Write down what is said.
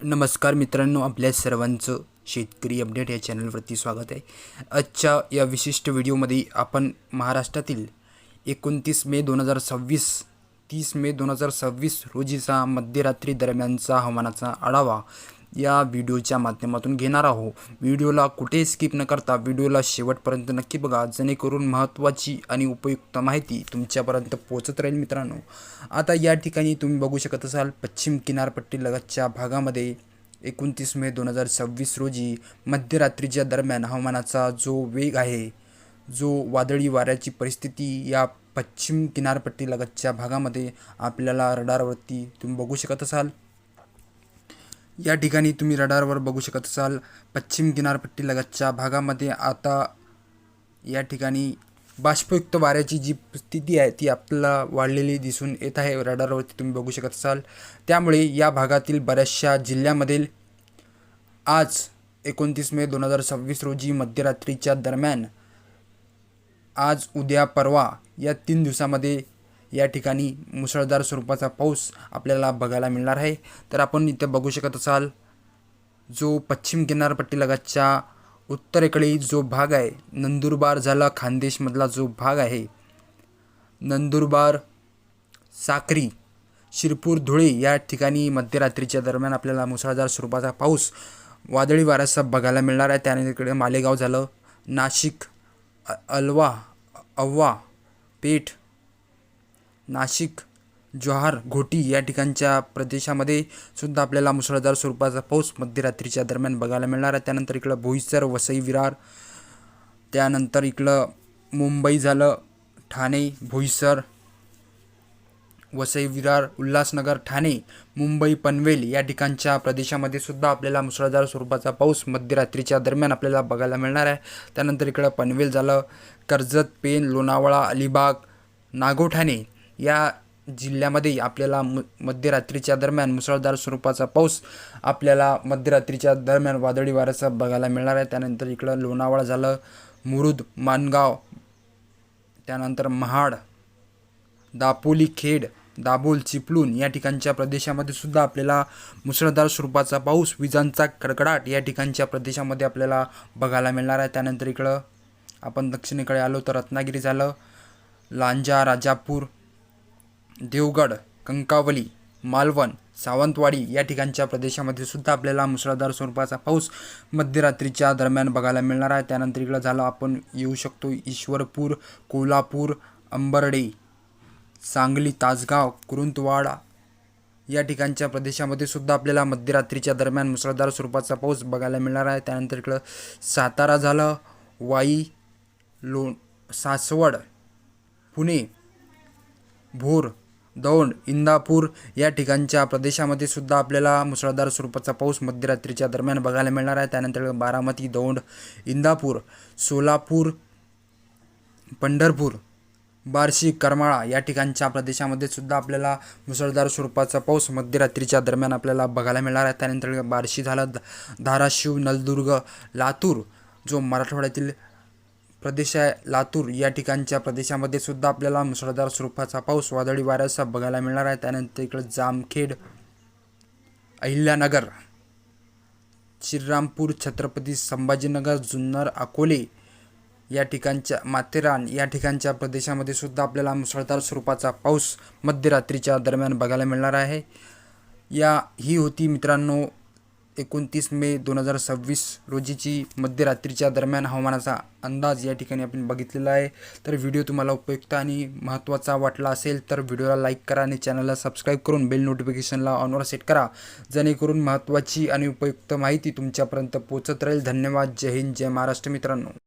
नमस्कार मित्रांनो, आपल्या सर्वांचं शेतकरी अपडेट या चॅनलवरती स्वागत आहे। आजच्या या विशिष्ट व्हिडिओमध्ये आपण महाराष्ट्रातील 29 मे 2026 30 मे 2026 रोजीचा मध्यरात्री दरम्यानचा हवामानाचा आढावा या व्हिडिओच्या माध्यमातून घेणार आहोत। व्हिडिओला कुठे स्किप न करता व्हिडिओला शेवटपर्यंत नक्की बघा, जेणेकरून महत्त्वाची आणि उपयुक्त माहिती तुमच्यापर्यंत पोहोचत राहील। मित्रांनो, आता या ठिकाणी तुम्ही बघू शकत असाल, पश्चिम किनारपट्टी लगतच्या भागामध्ये 29 मे 2026 रोजी मध्यरात्रीच्या दरम्यान हवामानाचा जो वेग आहे, जो वादळी वाऱ्याची परिस्थिती या पश्चिम किनारपट्टी लगतच्या भागामध्ये आपल्याला रडारवरती तुम्ही बघू शकत असाल। या ठिकाणी तुम्ही रडारवर बघू शकत असाल, पश्चिम किनारपट्टी लगतच्या भागामध्ये आता या ठिकाणी बाष्पयुक्त वाऱ्याची जी स्थिती आहे ती आपल्याला वाढलेली दिसून येत आहे। रडारवरती तुम्ही बघू शकत असाल, त्यामुळे या भागातील बऱ्याचशा जिल्ह्यामधील आज 29 मे 2026 रोजी मध्यरात्रीच्या दरम्यान आज उद्या परवा या 3 दिवसामध्ये या ठिकाणी मुसळधार स्वरूपाचा पाऊस आपल्याला बघायला मिळणार आहे। तर आपण इथे बघू शकत असाल, जो पश्चिम किनारपट्टी लगतच्या उत्तरेकडील जो भाग आहे, नंदुरबार झाला खानदेशमधला जो भाग आहे, नंदुरबार, साक्री, शिरपूर, धुळे या ठिकाणी मध्यरात्रीच्या दरम्यान आपल्याला मुसळधार स्वरूपाचा पाऊस वादळी वाऱ्यासह बघायला मिळणार आहे। त्यानंतर मालेगाव झालं, नाशिक, अव्वा, पेठ, नाशिक, जोहार, घोटी या ठिकाणच्या प्रदेशामध्ये सुद्धा आपल्याला मुसळधार स्वरूपाचा पाऊस मध्यरात्रीच्या दरम्यान बघायला मिळणार आहे। त्यानंतर इकडं बोईसर, वसई, विरार, त्यानंतर इकडं मुंबई झालं, ठाणे, बोईसर, वसई, विरार, उल्हासनगर, ठाणे, मुंबई, पनवेल या ठिकाणच्या प्रदेशामध्ये सुद्धा आपल्याला मुसळधार स्वरूपाचा पाऊस मध्यरात्रीच्या दरम्यान आपल्याला बघायला मिळणार आहे। त्यानंतर इकडं पनवेल झालं, कर्जत, पेण, लोणावळा, अलिबाग, नागोठाणे या जिल्ह्यामध्ये आपल्याला मध्यरात्रीच्या दरम्यान मुसळधार स्वरूपाचा पाऊस आपल्याला मध्यरात्रीच्या दरम्यान वादळी वाऱ्यासह बघायला मिळणार आहे। त्यानंतर इकडं लोणावळा झालं, मुरुड, माणगाव, त्यानंतर महाड, दापोली, खेड, दाभोळ, चिपळूण या ठिकाणच्या प्रदेशामध्ये सुद्धा आपल्याला मुसळधार स्वरूपाचा पाऊस, विजांचा कडकडाट या ठिकाणच्या प्रदेशामध्ये आपल्याला बघायला मिळणार आहे। त्यानंतर इकडं आपण दक्षिणेकडे आलो तर रत्नागिरी झालं, लांजा, राजापूर, देवगड, कंकावली, मालवण, सावंतवाडी या ठिकाणच्या प्रदेशामध्ये सुद्धा आपल्याला मुसळधार स्वरूपाचा पाऊस मध्यरात्रीच्या दरम्यान बघायला मिळणार आहे। त्यानंतर इकडं झालं आपण येऊ शकतो ईश्वरपूर, कोल्हापूर, अंबर्डे, सांगली, तासगाव, कुरुंदवाडा या ठिकाणच्या प्रदेशामध्ये सुद्धा आपल्याला मध्यरात्रीच्या दरम्यान मुसळधार स्वरूपाचा पाऊस बघायला मिळणार आहे। त्यानंतर इकडं सातारा झालं, वाई, सासवड, पुणे, भोर, दौंड, इंदापूर या ठिकाणच्या प्रदेशामध्ये सुद्धा आपल्याला मुसळधार स्वरूपाचा पाऊस मध्यरात्रीच्या दरम्यान बघायला मिळणार आहे। त्यानंतर बारामती, दौंड, इंदापूर, सोलापूर, पंढरपूर, बार्शी, करमाळा या ठिकाणच्या प्रदेशामध्ये सुद्धा आपल्याला मुसळधार स्वरूपाचा पाऊस मध्यरात्रीच्या दरम्यान आपल्याला बघायला मिळणार आहे। त्यानंतर बार्शी झालं, धाराशिव, नलदुर्ग, लातूर जो मराठवाड्यातील प्रदेश आहे, लातूर या ठिकाणच्या प्रदेशामध्ये सुद्धा आपल्याला मुसळधार स्वरूपाचा पाऊस वादळी वाऱ्यासह बघायला मिळणार आहे। त्यानंतर इकडं जामखेड, अहिल्यानगर, श्रीरामपूर, छत्रपती संभाजीनगर, जुन्नर, अकोले या ठिकाणच्या, माथेरान या ठिकाणच्या प्रदेशामध्ये सुद्धा आपल्याला मुसळधार स्वरूपाचा पाऊस मध्यरात्रीच्या दरम्यान बघायला मिळणार आहे। ही होती मित्रांनो 29 मे 2026 रोजीची मध्यरात्रीच्या दरम्यान हवामानाचा अंदाज या ठिकाणी आपण बघितलेला आहे। तर व्हिडिओ तुम्हाला उपयुक्त आणि महत्त्वाचा वाटला असेल तर व्हिडिओला लाईक करा आणि चॅनलला सबस्क्राईब करून बेल नोटिफिकेशनला ऑनवर सेट करा, जेणेकरून महत्त्वाची आणि उपयुक्त माहिती तुमच्यापर्यंत पोहोचत राहील। धन्यवाद। जय हिंद, जय महाराष्ट्र मित्रांनो।